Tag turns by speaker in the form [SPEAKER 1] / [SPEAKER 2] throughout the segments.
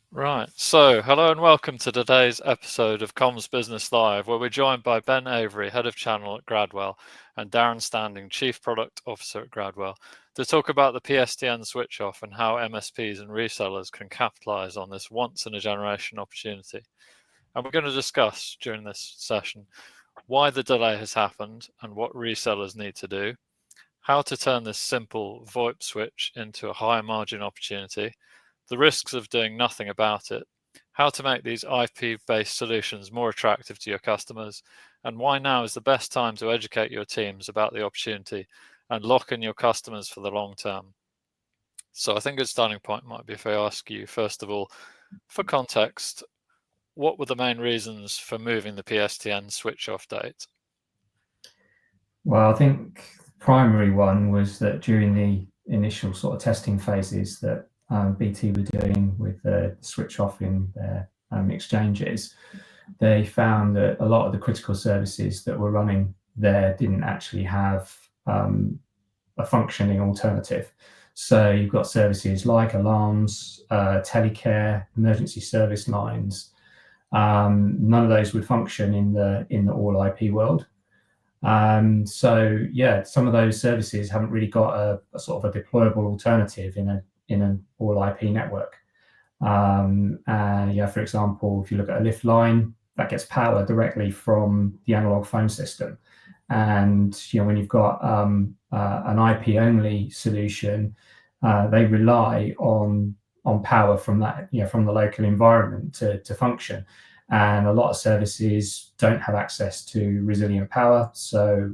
[SPEAKER 1] Right, so hello and welcome to today's episode of Comms Business Live, where we're joined by Ben Avery, Head of Channel at Gradwell, and Darren Standing, Chief Product Officer at Gradwell, to talk about the PSTN switch off and how MSPs and resellers can capitalise on this once-in-a-generation opportunity. And we're going to discuss during this session why the delay has happened and what resellers need to do, how to turn this simple VoIP switch into a higher margin opportunity, the risks of doing nothing about it, how to make these IP-based solutions more attractive to your customers, and why now is the best time to educate your teams about the opportunity and lock in your customers for the long term. So I think a starting point might be if I ask you, first of all, for context, what were the main reasons for moving the PSTN switch-off date?
[SPEAKER 2] Well, I think the primary one was that during the initial sort of testing phases that BT were doing with the switch off in their exchanges, they found that a lot of the critical services that were running there didn't actually have a functioning alternative. So you've got services like alarms, telecare, emergency service lines. None of those would function in the all IP world. So yeah, some of those services haven't really got a sort of a deployable alternative in an all IP network. And yeah, for example, if you look at a lift line, that gets power directly from the analog phone system. And when you've got an IP only solution, they rely on power from that, from the local environment to function. And a lot of services don't have access to resilient power, so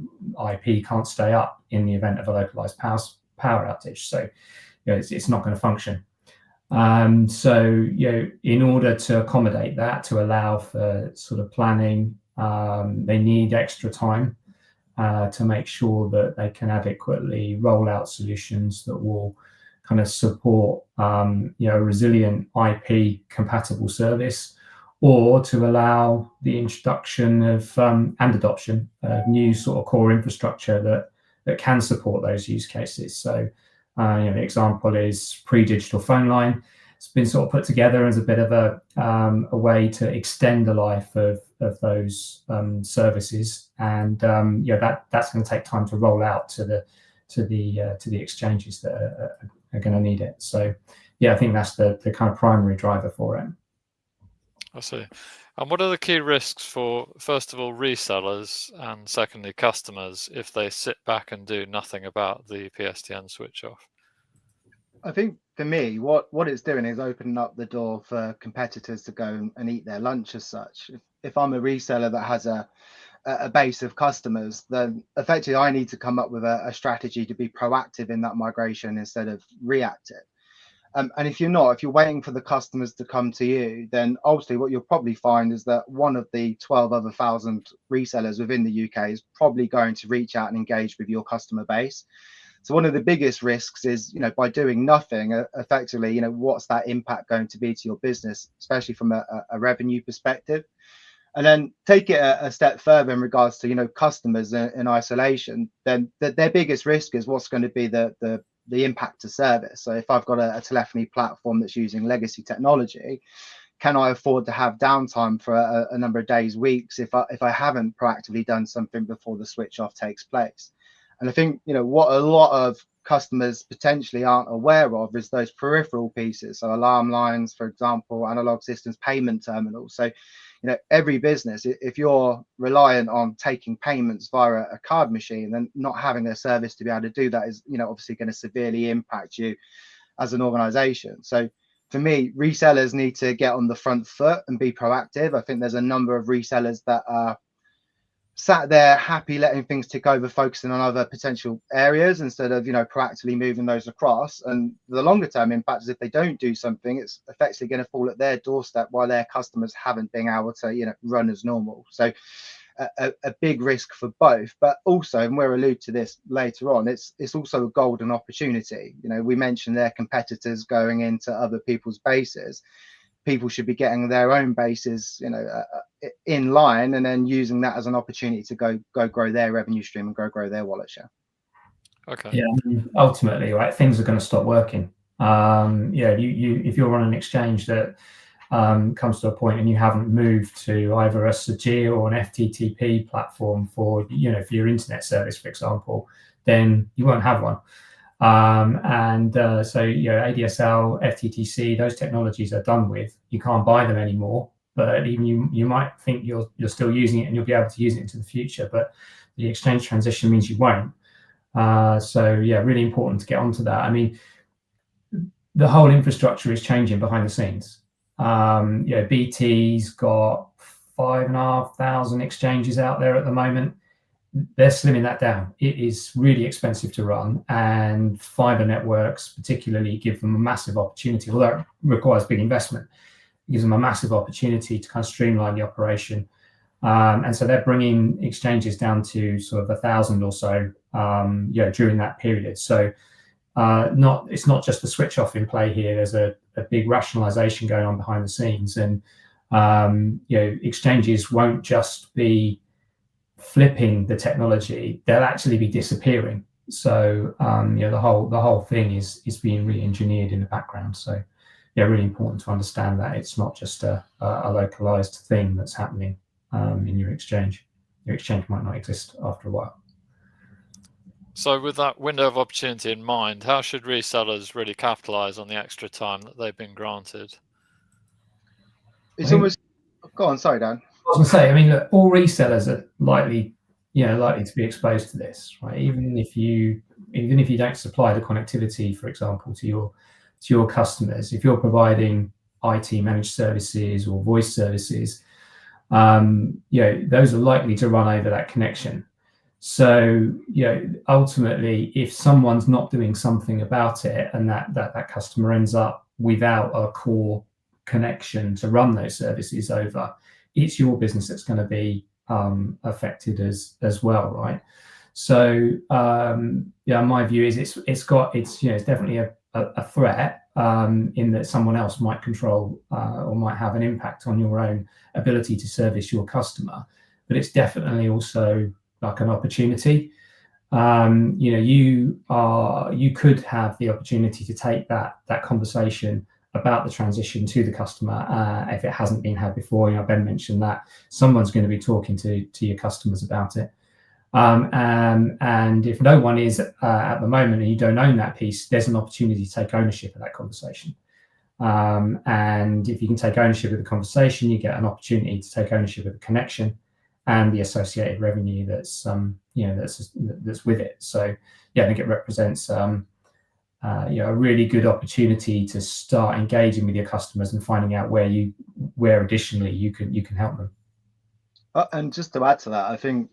[SPEAKER 2] IP can't stay up in the event of a localized power outage. So it's not going to function. So in order to accommodate that, to allow for sort of planning, they need extra time to make sure that they can adequately roll out solutions that will kind of support a resilient IP compatible service, or to allow the introduction of and adoption of new sort of core infrastructure that can support those use cases. So the example is pre-digital phone line. It's been sort of put together as a bit of a way to extend the life of those services, and that's going to take time to roll out to the exchanges that are going to need it. So yeah, I think that's the kind of primary driver for it.
[SPEAKER 1] I see. And what are the key risks for, first of all, resellers, and secondly, customers, if they sit back and do nothing about the PSTN switch off?
[SPEAKER 3] I think for me, what it's doing is opening up the door for competitors to go and eat their lunch as such. If I'm a reseller that has a base of customers, then effectively I need to come up with a strategy to be proactive in that migration instead of reactive. And if you're waiting for the customers to come to you, then ultimately what you'll probably find is that one of the 12 other thousand resellers within the UK is probably going to reach out and engage with your customer base. So one of the biggest risks is, by doing nothing, effectively, what's that impact going to be to your business, especially from a revenue perspective? And then take it a step further in regards to, customers in isolation, then their biggest risk is what's going to be the impact to service. So if I've got a telephony platform that's using legacy technology, can I afford to have downtime for a number of days, weeks, if I haven't proactively done something before the switch off takes place? And I think, what a lot of customers potentially aren't aware of is those peripheral pieces. So alarm lines, for example, analog systems, payment terminals. So, every business, if you're reliant on taking payments via a card machine, then not having a service to be able to do that is, obviously going to severely impact you as an organization. So for me, resellers need to get on the front foot and be proactive. I think there's a number of resellers that are sat there happy letting things tick over, focusing on other potential areas instead of proactively moving those across. And the longer term impact is if they don't do something, it's effectively going to fall at their doorstep while their customers haven't been able to run as normal. So a big risk for both, but also, and we'll allude to this later on, it's also a golden opportunity. We mentioned their competitors going into other people's bases. People should be getting their own bases, in line, and then using that as an opportunity to go grow their revenue stream and grow their wallet share.
[SPEAKER 1] Okay.
[SPEAKER 2] Yeah, ultimately, right, things are going to stop working If you're on an exchange that comes to a point and you haven't moved to either a SAGE or an FTTP platform for your internet service, for example, then you won't have one. So ADSL, FTTC, those technologies are done with. You can't buy them anymore, but even you might think you're still using it and you'll be able to use it into the future. But the exchange transition means you won't. Really important to get onto that. I mean, the whole infrastructure is changing behind the scenes. BT's got 5,500 exchanges out there at the moment. They're slimming that down. It is really expensive to run, and fiber networks particularly give them a massive opportunity, although it requires big investment. It gives them a massive opportunity to kind of streamline the operation. And so they're bringing exchanges down to sort of 1,000 or so during that period. So it's not just the switch off in play here. There's a big rationalization going on behind the scenes, and exchanges won't just be flipping the technology; they'll actually be disappearing. So the whole thing is being re-engineered in the background. So really important to understand that it's not just a localized thing that's happening in your exchange. Your exchange might not exist after a while.
[SPEAKER 1] So with that window of opportunity in mind, how should resellers really capitalize on the extra time that they've been granted?
[SPEAKER 3] It's almost, go on, sorry, Dan.
[SPEAKER 2] I was going to say, I mean, look, all resellers are likely to be exposed to this, right? Even if you don't supply the connectivity, for example, to your customers, if you're providing IT managed services or voice services, those are likely to run over that connection. So, ultimately, if someone's not doing something about it and that customer ends up without a core connection to run those services over, it's your business that's going to be affected as well, right? So, my view is it's definitely a threat in that someone else might control or might have an impact on your own ability to service your customer, but it's definitely also like an opportunity. You could have the opportunity to take that conversation about the transition to the customer if it hasn't been had before. Ben mentioned that someone's going to be talking to your customers about it. And if no one is at the moment and you don't own that piece, there's an opportunity to take ownership of that conversation. And if you can take ownership of the conversation, you get an opportunity to take ownership of the connection and the associated revenue that's with it. So I think it represents a really good opportunity to start engaging with your customers and finding out where additionally you can help them.
[SPEAKER 3] And just to add to that, I think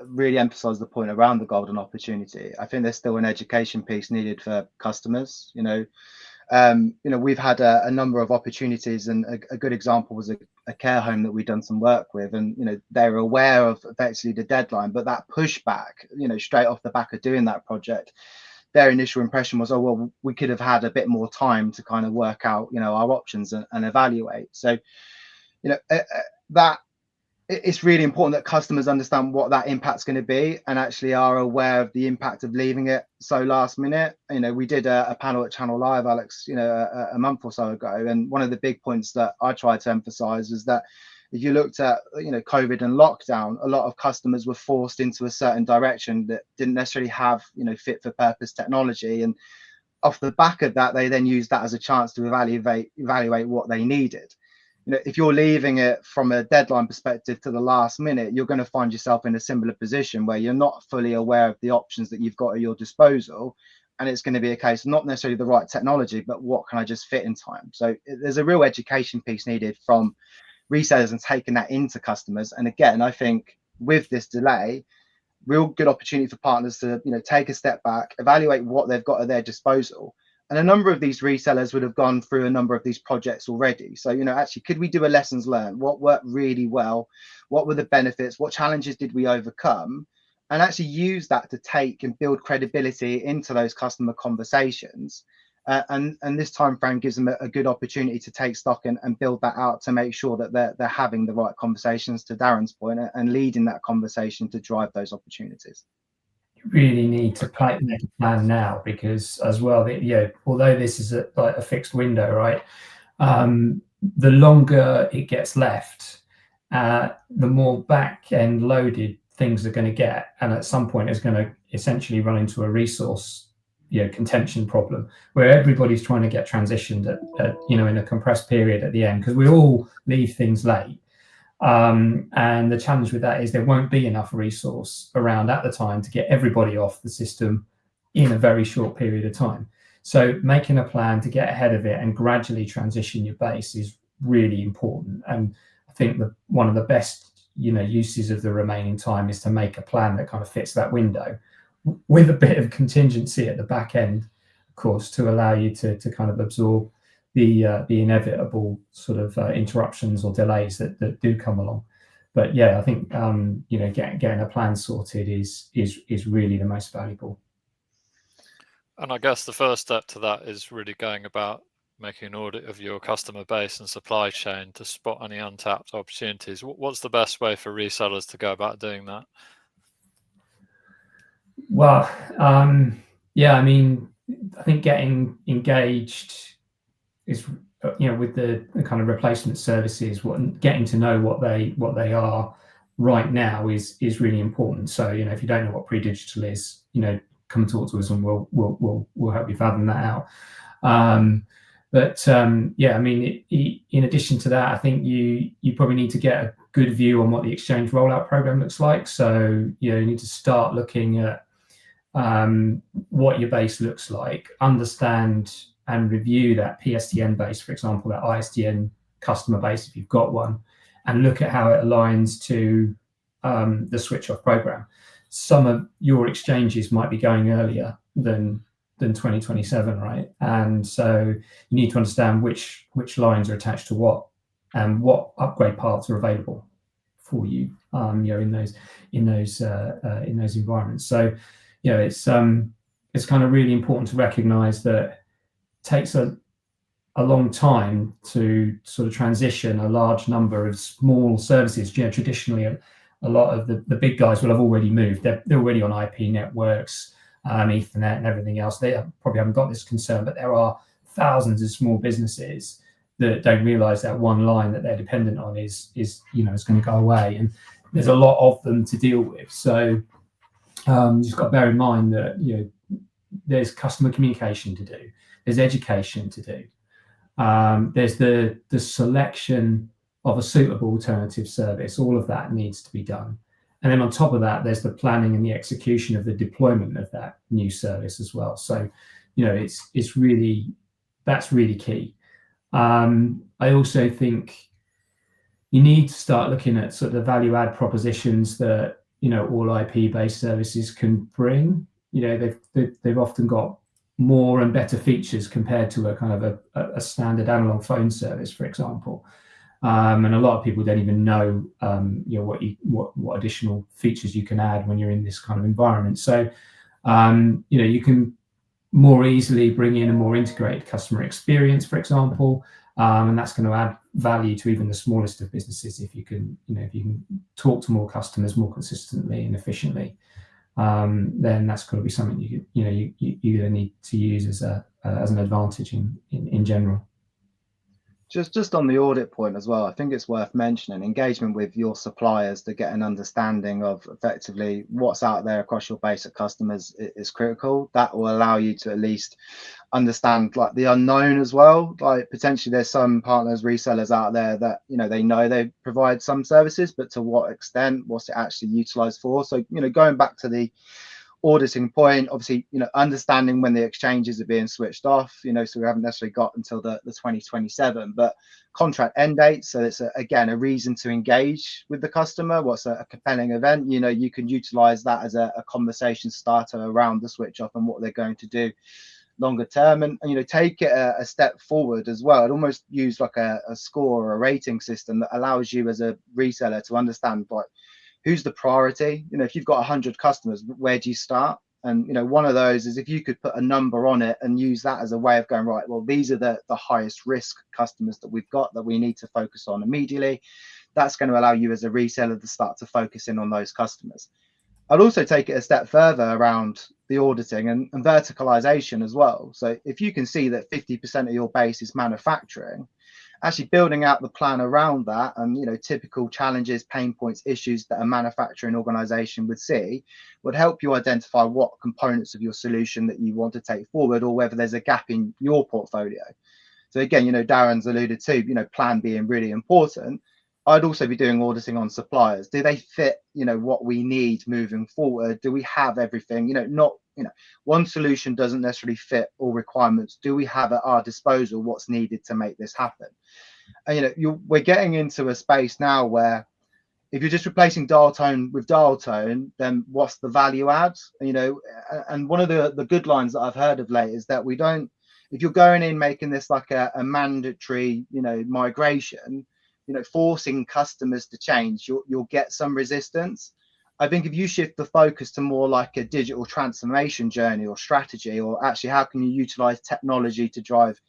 [SPEAKER 3] really emphasize the point around the golden opportunity. I think there's still an education piece needed for customers. We've had a number of opportunities, and a good example was a care home that we've done some work with, and they were aware of effectively the deadline, but that pushback, straight off the back of doing that project, their initial impression was, oh well, we could have had a bit more time to kind of work out our options and evaluate. So that it's really important that customers understand what that impact's going to be and actually are aware of the impact of leaving it so last minute. We did a panel at Channel Live, Alex, a month or so ago, and one of the big points that I tried to emphasize is that if you looked at COVID and lockdown, a lot of customers were forced into a certain direction that didn't necessarily have fit for purpose technology, and off the back of that, they then used that as a chance to evaluate what they needed. If you're leaving it from a deadline perspective to the last minute, you're going to find yourself in a similar position where you're not fully aware of the options that you've got at your disposal. And it's going to be a case of not necessarily the right technology, but what can I just fit in time? So there's a real education piece needed from resellers and taking that into customers. And again, I think with this delay, real good opportunity for partners to take a step back, evaluate what they've got at their disposal. And a number of these resellers would have gone through a number of these projects already. So, actually, could we do a lessons learned? What worked really well? What were the benefits? What challenges did we overcome? And actually use that to take and build credibility into those customer conversations. And this time frame gives them a good opportunity to take stock and build that out to make sure that they're having the right conversations, to Darren's point, and leading that conversation to drive those opportunities.
[SPEAKER 2] really need to make a plan now, because as well, although this is a fixed window, right? The longer it gets left, the more back end loaded things are going to get, and at some point it's going to essentially run into a resource contention problem where everybody's trying to get transitioned at in a compressed period at the end, because we all leave things late. And the challenge with that is there won't be enough resource around at the time to get everybody off the system in a very short period of time. So making a plan to get ahead of it and gradually transition your base is really important. And I think that one of the best uses of the remaining time is to make a plan that kind of fits that window, with a bit of contingency at the back end, of course, to allow you to kind of absorb the inevitable sort of interruptions or delays that do come along. But yeah, I think getting a plan sorted is really the most valuable.
[SPEAKER 1] And I guess the first step to that is really going about making an audit of your customer base and supply chain to spot any untapped opportunities. What's the best way for resellers to go about doing that?
[SPEAKER 2] Well, yeah, I mean, I think getting engaged is, with the kind of replacement services, getting to know what they are right now is really important. So, if you don't know what pre-digital is, come talk to us and we'll help you fathom that out. Yeah, I mean, in addition to that, I think you probably need to get a good view on what the exchange rollout program looks like. So, you need to start looking at what your base looks like, understand and review that PSTN base, for example, that ISDN customer base, if you've got one, and look at how it aligns to the switch off program. Some of your exchanges might be going earlier than 2027, right? And so you need to understand which lines are attached to what and what upgrade paths are available for you, in those environments. So, it's kind of really important to recognise that it takes a long time to sort of transition a large number of small services. Traditionally, a lot of the big guys will have already moved. They're already on IP networks, Ethernet, and everything else. They probably haven't got this concern, but there are thousands of small businesses that don't realise that one line that they're dependent on is going to go away, and there's a lot of them to deal with. So you've just got to bear in mind that there's customer communication to do, there's education to do, there's the selection of a suitable alternative service. All of that needs to be done, and then on top of that, there's the planning and the execution of the deployment of that new service as well. So it's really, that's really key. I also think you need to start looking at sort of the value add propositions that all IP based services can bring. They've often got more and better features compared to a kind of a standard analog phone service, for example. And a lot of people don't even know what additional features you can add when you're in this kind of environment. So you can more easily bring in a more integrated customer experience, for example, and that's going to add value to even the smallest of businesses if you can talk to more customers more consistently and efficiently. Then that's got to be something you're going to need to use as an advantage in general.
[SPEAKER 3] Just on the audit point as well, I think it's worth mentioning engagement with your suppliers to get an understanding of effectively what's out there across your base of customers is critical. That will allow you to at least understand like the unknown as well. Like potentially there's some partners, resellers out there that they know they provide some services, but to what extent, what's it actually utilized for? So going back to the auditing point, obviously understanding when the exchanges are being switched off, so we haven't necessarily got until the 2027, but contract end dates, so it's again a reason to engage with the customer. What's a compelling event? You can utilize that as a conversation starter around the switch off and what they're going to do longer term, and take it a step forward as well. It almost use like a score or a rating system that allows you as a reseller to understand like who's the priority. If you've got 100 customers, where do you start? And one of those is if you could put a number on it and use that as a way of going, right, well, these are the highest risk customers that we've got that we need to focus on immediately. That's going to allow you as a reseller to start to focus in on those customers. I'd also take it a step further around the auditing and verticalization as well. So if you can see that 50% of your base is manufacturing, actually building out the plan around that and typical challenges, pain points, issues that a manufacturing organization would see would help you identify what components of your solution that you want to take forward, or whether there's a gap in your portfolio. So again, Darren's alluded to, plan being really important. I'd also be doing auditing on suppliers. Do they fit, what we need moving forward? Do we have everything? One solution doesn't necessarily fit all requirements. Do we have at our disposal what's needed to make this happen? And we're getting into a space now where if you're just replacing dial tone with dial tone, then what's the value add? And one of the good lines that I've heard of late is that we don't, if you're going in making this like a mandatory, migration, forcing customers to change, you'll get some resistance. I think if you shift the focus to more like a digital transformation journey or strategy, or actually how can you utilize technology to drive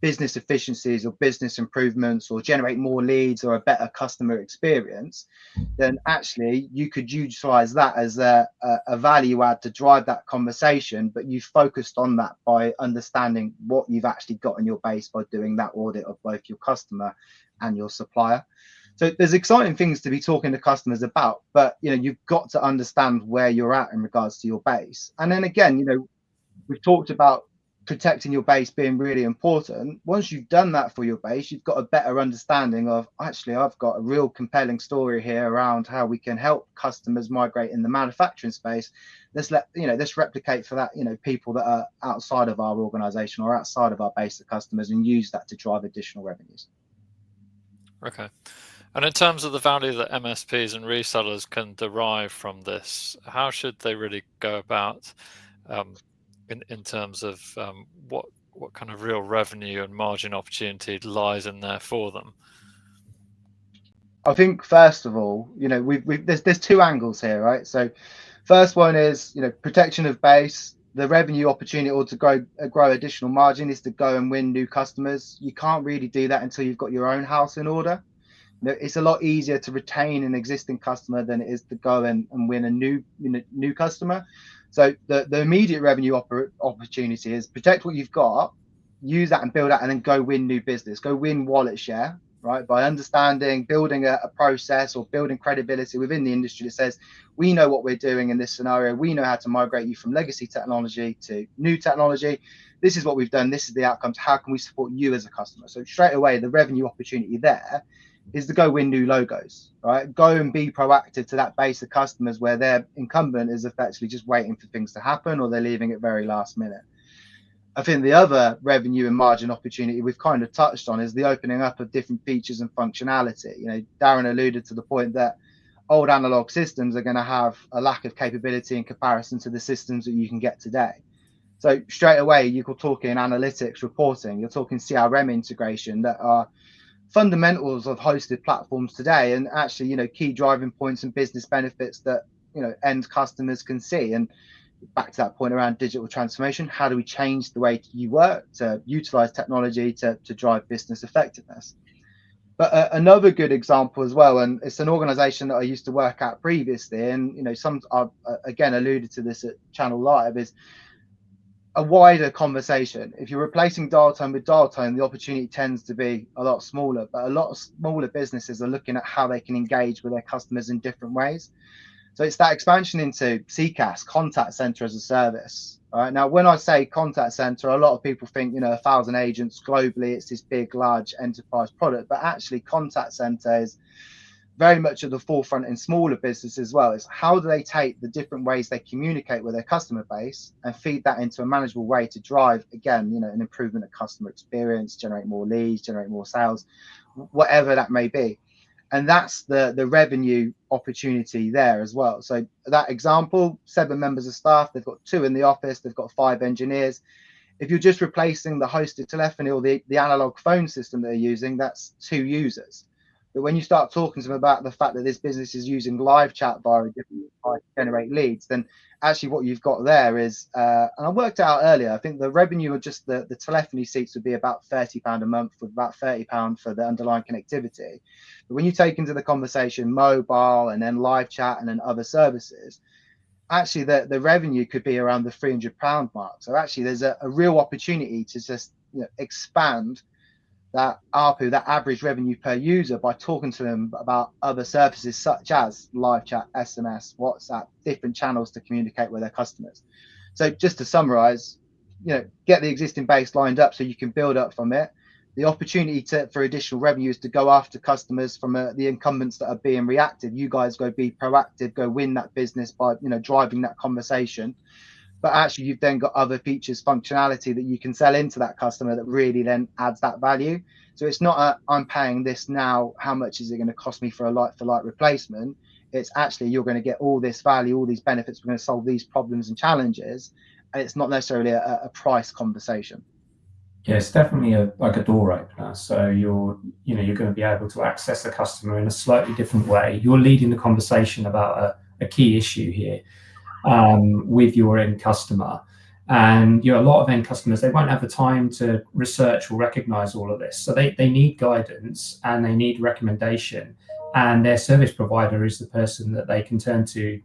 [SPEAKER 3] business efficiencies or business improvements or generate more leads or a better customer experience, then actually you could utilize that as a value add to drive that conversation. But you focused on that by understanding what you've actually got in your base by doing that audit of both your customer and your supplier. So there's exciting things to be talking to customers about, but you've got to understand where you're at in regards to your base. And then again, we've talked about protecting your base being really important. Once you've done that for your base, you've got a better understanding of, actually, I've got a real compelling story here around how we can help customers migrate in the manufacturing space. Let's replicate for that, people that are outside of our organization or outside of our base of customers, and use that to drive additional revenues.
[SPEAKER 1] Okay. And in terms of the value that MSPs and resellers can derive from this, how should they really go about in terms of what kind of real revenue and margin opportunity lies in there for them?
[SPEAKER 3] I think first of all, there's two angles here, right? So first one is, protection of base. The revenue opportunity, or to grow additional margin, is to go and win new customers. You can't really do that until you've got your own house in order. It's a lot easier to retain an existing customer than it is to go and win a new customer. So the immediate revenue opportunity is protect what you've got, use that and build out, and then go win new business, go win wallet share, right? By understanding, building a process or building credibility within the industry that says, we know what we're doing in this scenario. We know how to migrate you from legacy technology to new technology. This is what we've done. This is the outcomes. How can we support you as a customer? So straight away, the revenue opportunity there is to go win new logos, right? Go and be proactive to that base of customers where their incumbent is effectively just waiting for things to happen, or they're leaving it very last minute. I think the other revenue and margin opportunity we've kind of touched on is the opening up of different features and functionality. Darren alluded to the point that old analog systems are going to have a lack of capability in comparison to the systems that you can get today. So straight away, you're talking analytics, reporting, you're talking CRM integration that are fundamentals of hosted platforms today, and actually key driving points and business benefits that end customers can see. And back to that point around digital transformation, how do we change the way you work to utilize technology to drive business effectiveness? But another good example as well, and it's an organization that I used to work at previously, and some I've again alluded to this at Channel Live, is a wider conversation. If you're replacing dial tone with dial tone, the opportunity tends to be a lot smaller, but a lot of smaller businesses are looking at how they can engage with their customers in different ways. So it's that expansion into CCaaS, contact center as a service. All right. Now, when I say contact center, a lot of people think, 1,000 agents globally, it's this big, large enterprise product, but actually contact center is very much at the forefront in smaller businesses as well. Is how do they take the different ways they communicate with their customer base and feed that into a manageable way to drive, again, an improvement of customer experience, generate more leads, generate more sales, whatever that may be. And that's the revenue opportunity there as well. So that example, 7 members of staff, they've got 2 in the office, they've got 5 engineers. If you're just replacing the hosted telephony or the analog phone system they're using, that's 2 users. But when you start talking to them about the fact that this business is using live chat via a different to generate leads, then actually what you've got there is, and I worked out earlier, I think the revenue of just the telephony seats would be about £30 a month, with about £30 for the underlying connectivity. But when you take into the conversation mobile and then live chat and then other services, actually the revenue could be around the £300 mark. So actually there's a real opportunity to just expand that ARPU, that average revenue per user, by talking to them about other services such as live chat, SMS, WhatsApp, different channels to communicate with their customers. So just to summarize, get the existing base lined up so you can build up from it. The opportunity for additional revenues to go after customers from the incumbents that are being reactive. You guys go be proactive, go win that business by driving that conversation. But actually you've then got other features, functionality that you can sell into that customer that really then adds that value. So it's not I'm paying this now, how much is it going to cost me for a like for like replacement? It's actually you're going to get all this value, all these benefits, we're going to solve these problems and challenges, and it's not necessarily a price conversation.
[SPEAKER 2] Yeah, it's definitely like a door opener. So you're going to be able to access the customer in a slightly different way. You're leading the conversation about a key issue here with your end customer. And a lot of end customers, they won't have the time to research or recognize all of this. So they need guidance and they need recommendation. And their service provider is the person that they can turn to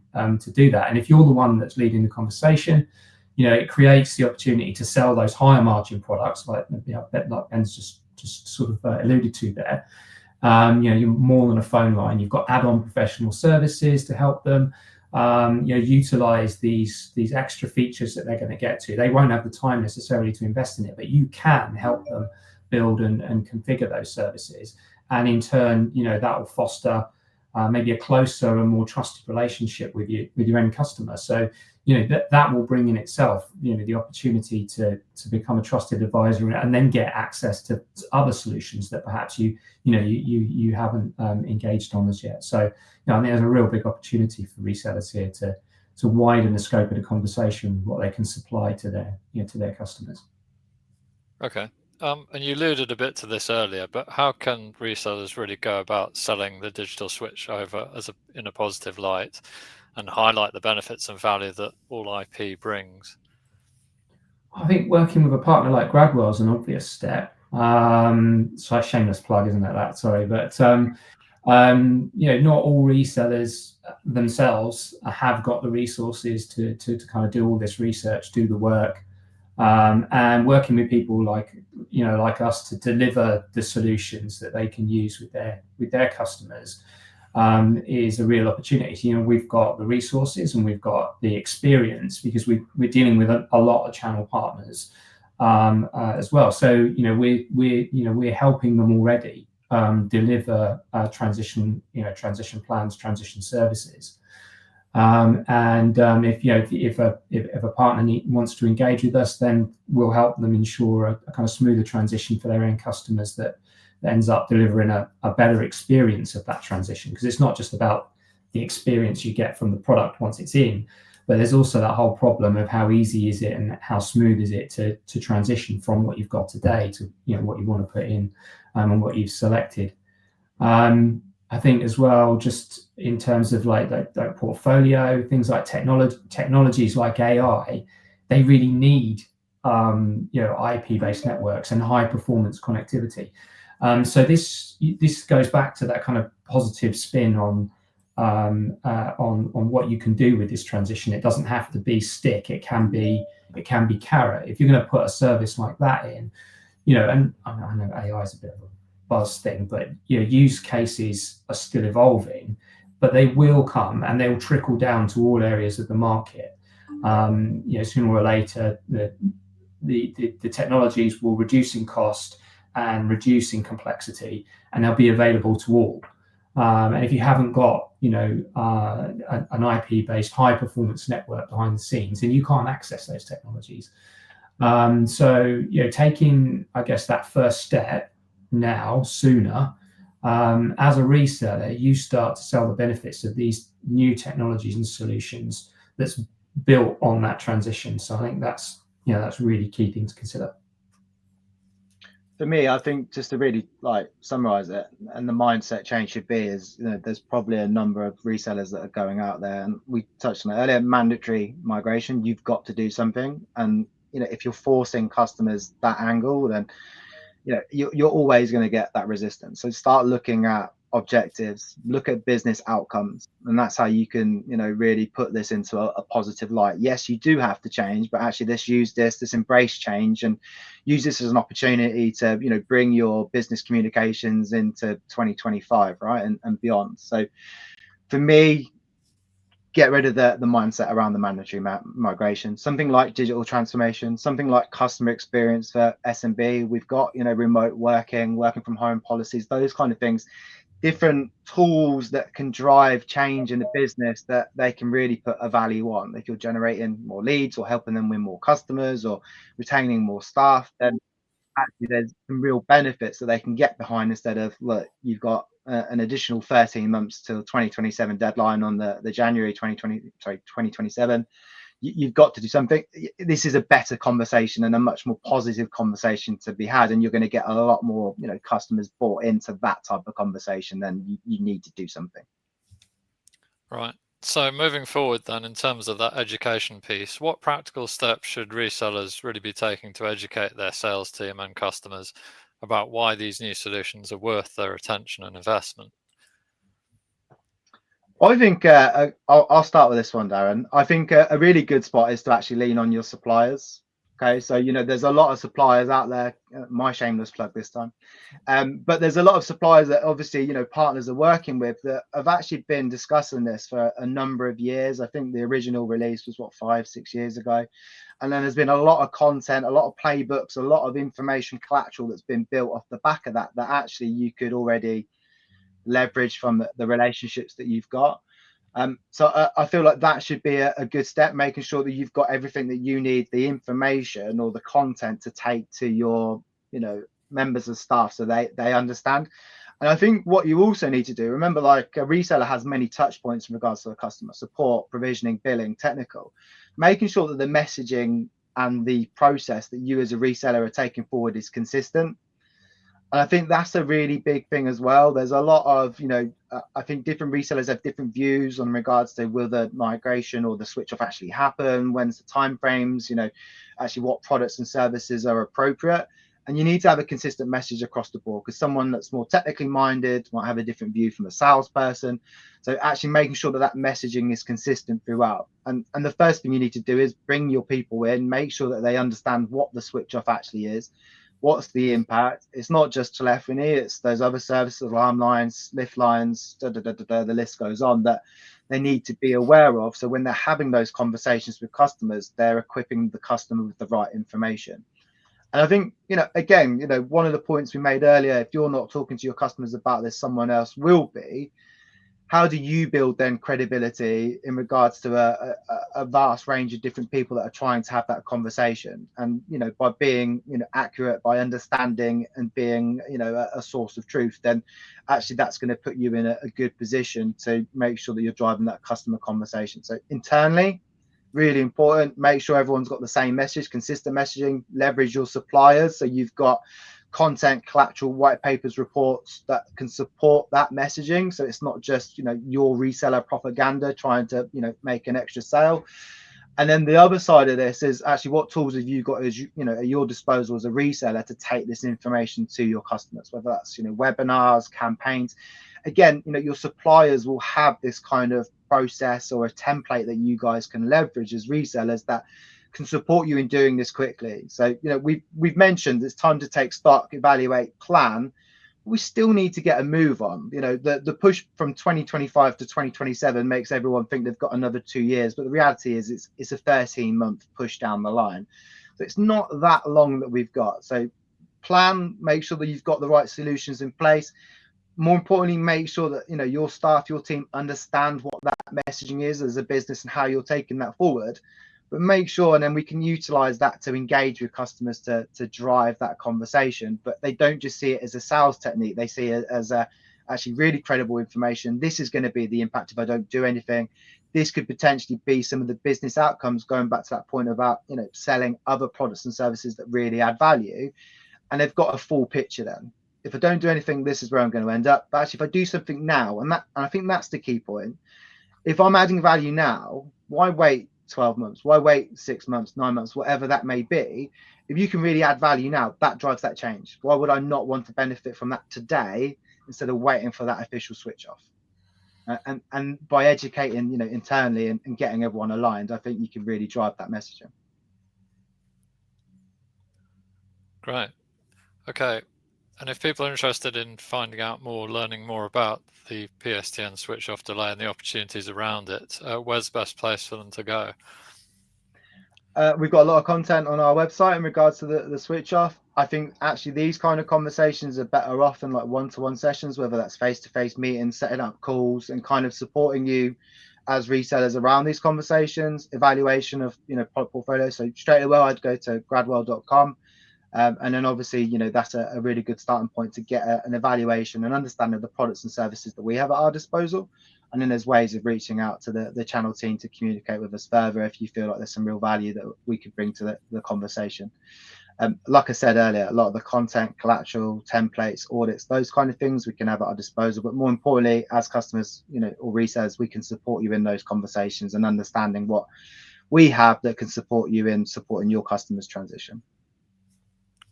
[SPEAKER 2] do that. And if you're the one that's leading the conversation, it creates the opportunity to sell those higher margin products, like Ben's just sort of alluded to there. You're more than a phone line. You've got add-on professional services to help them. Utilize these extra features that they're going to get to. They won't have the time necessarily to invest in it, but you can help them build and configure those services. And in turn, that will foster maybe a closer and more trusted relationship with your end customer. So that will bring in itself the opportunity to become a trusted advisor and then get access to other solutions that perhaps you haven't engaged on as yet. So I think there's a real big opportunity for resellers here to widen the scope of the conversation, what they can supply to their customers.
[SPEAKER 1] Okay. And you alluded a bit to this earlier, but how can resellers really go about selling the digital switch over in a positive light and highlight the benefits and value that all IP brings?
[SPEAKER 2] I think working with a partner like Gradwell is an obvious step. So a shameless plug, isn't it? That sorry, but not all resellers themselves have got the resources to kind of do all this research, do the work. And working with people like us to deliver the solutions that they can use with their customers is a real opportunity. We've got the resources and we've got the experience because we're dealing with a lot of channel partners as well. So we're helping them already deliver transition plans, transition services. If a partner wants to engage with us, then we'll help them ensure a kind of smoother transition for their end customers that ends up delivering a better experience of that transition. Because it's not just about the experience you get from the product once it's in, but there's also that whole problem of how easy is it and how smooth is it to transition from what you've got today to what you want to put in and what you've selected. I think as well, just in terms of like portfolio, things like technologies like AI, they really need IP-based networks and high performance connectivity. So this goes back to that kind of positive spin on what you can do with this transition. It doesn't have to be stick. It can be carrot. If you're going to put a service like that in, and I know AI is a bit of a buzz thing, but use cases are still evolving, but they will come and they will trickle down to all areas of the market. Sooner or later, the technologies will reduce in cost and reduce in complexity, and they'll be available to all. And if you haven't got an IP-based high performance network behind the scenes, then you can't access those technologies. So taking, I guess, that first step now sooner, as a reseller, you start to sell the benefits of these new technologies and solutions that's built on that transition. So I think that's really key thing to consider.
[SPEAKER 3] For me, I think just to really summarize it, and the mindset change should be is there's probably a number of resellers that are going out there, and we touched on it earlier, mandatory migration. You've got to do something, and if you're forcing customers that angle, then you're always going to get that resistance. So start looking at objectives, look at business outcomes, and that's how you can, really put this into a positive light. Yes, you do have to change, but actually let's use this embrace change and use this as an opportunity to, bring your business communications into 2025, right, and beyond. So for me, get rid of the mindset around the mandatory migration. Something like digital transformation, something like customer experience for SMB. We've got, remote working from home policies, those kind of things, different tools that can drive change in the business that they can really put a value on. If you're generating more leads or helping them win more customers or retaining more staff, then actually there's some real benefits that they can get behind, instead of, look, you've got an additional 13 months till 2027 deadline on the January 2027. You've got to do something. This is a better conversation and a much more positive conversation to be had, and you're going to get a lot more, customers bought into that type of conversation. Then you need to do something.
[SPEAKER 1] Right. So moving forward then, in terms of that education piece, what practical steps should resellers really be taking to educate their sales team and customers about why these new solutions are worth their attention and investment?
[SPEAKER 3] I think I'll start with this one, Darren. I think a really good spot is to actually lean on your suppliers. Okay, so there's a lot of suppliers out there. My shameless plug this time, but there's a lot of suppliers that obviously partners are working with that have actually been discussing this for a number of years. I think the original release was 5-6 years ago, and then there's been a lot of content, a lot of playbooks, a lot of information collateral that's been built off the back of that actually you could already leverage from the relationships that you've got. So I feel like that should be a good step, making sure that you've got everything that you need, the information or the content to take to your, members of staff, so they understand. And I think what you also need to do, remember, like, a reseller has many touch points in regards to the customer support, provisioning, billing, technical, making sure that the messaging and the process that you as a reseller are taking forward is consistent. And I think that's a really big thing as well. There's a lot of, I think different resellers have different views on regards to will the migration or the switch off actually happen, when's the timeframes, actually what products and services are appropriate. And you need to have a consistent message across the board, because someone that's more technically minded might have a different view from a salesperson. So actually making sure that messaging is consistent throughout. And the first thing you need to do is bring your people in, make sure that they understand what the switch off actually is. What's the impact? It's not just telephony, it's those other services, alarm lines, lift lines, the list goes on, that they need to be aware of. So when they're having those conversations with customers, they're equipping the customer with the right information. And I think, again, one of the points we made earlier, if you're not talking to your customers about this, someone else will be. How do you build then credibility in regards to a vast range of different people that are trying to have that conversation? And by being accurate, by understanding and being a source of truth, then actually that's going to put you in a good position to make sure that you're driving that customer conversation. So internally, really important, make sure everyone's got the same message, consistent messaging. Leverage your suppliers, so you've got content, collateral, white papers, reports that can support that messaging. So it's not just your reseller propaganda trying to make an extra sale. And then the other side of this is actually what tools have you got at your disposal as a reseller to take this information to your customers, whether that's webinars, campaigns. Again, your suppliers will have this kind of process or a template that you guys can leverage as resellers that can support you in doing this quickly. So we've mentioned it's time to take stock, evaluate, plan. We still need to get a move on. The push from 2025 to 2027 makes everyone think they've got another 2 years, but the reality is it's a 13-month push down the line. So it's not that long that we've got. So plan, make sure that you've got the right solutions in place. More importantly, make sure that your staff, your team understand what that messaging is as a business and how you're taking that forward. But make sure, and then we can utilize that to engage with customers to drive that conversation. But they don't just see it as a sales technique. They see it as actually really credible information. This is going to be the impact if I don't do anything. This could potentially be some of the business outcomes, going back to that point about selling other products and services that really add value. And they've got a full picture then. If I don't do anything, this is where I'm going to end up. But actually, if I do something now, and I think that's the key point. If I'm adding value now, why wait 12 months? Why wait 6 months, 9 months, whatever that may be? If you can really add value now, that drives that change. Why would I not want to benefit from that today instead of waiting for that official switch off. And by educating, internally and getting everyone aligned, I think you can really drive that messaging.
[SPEAKER 1] Great. Okay. And if people are interested in finding out more, learning more about the PSTN switch off delay and the opportunities around it, where's the best place for them to go?
[SPEAKER 3] We've got a lot of content on our website in regards to the switch off. I think actually these kind of conversations are better off than like one-to-one sessions, whether that's face-to-face meetings, setting up calls, and kind of supporting you as resellers around these conversations, evaluation of product portfolio. So straight away, I'd go to gradwell.com. And then obviously, that's a really good starting point to get an evaluation and understanding of the products and services that we have at our disposal. And then there's ways of reaching out to the channel team to communicate with us further if you feel like there's some real value that we could bring to the conversation. Like I said earlier, a lot of the content, collateral, templates, audits, those kind of things we can have at our disposal. But more importantly, as customers, or resellers, we can support you in those conversations and understanding what we have that can support you in supporting your customers' transition.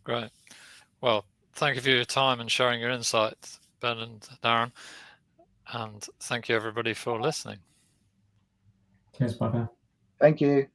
[SPEAKER 1] Great. Well, thank you for your time and sharing your insights, Ben and Darren. And thank you, everybody, for listening.
[SPEAKER 2] Cheers, bye.
[SPEAKER 3] Thank you.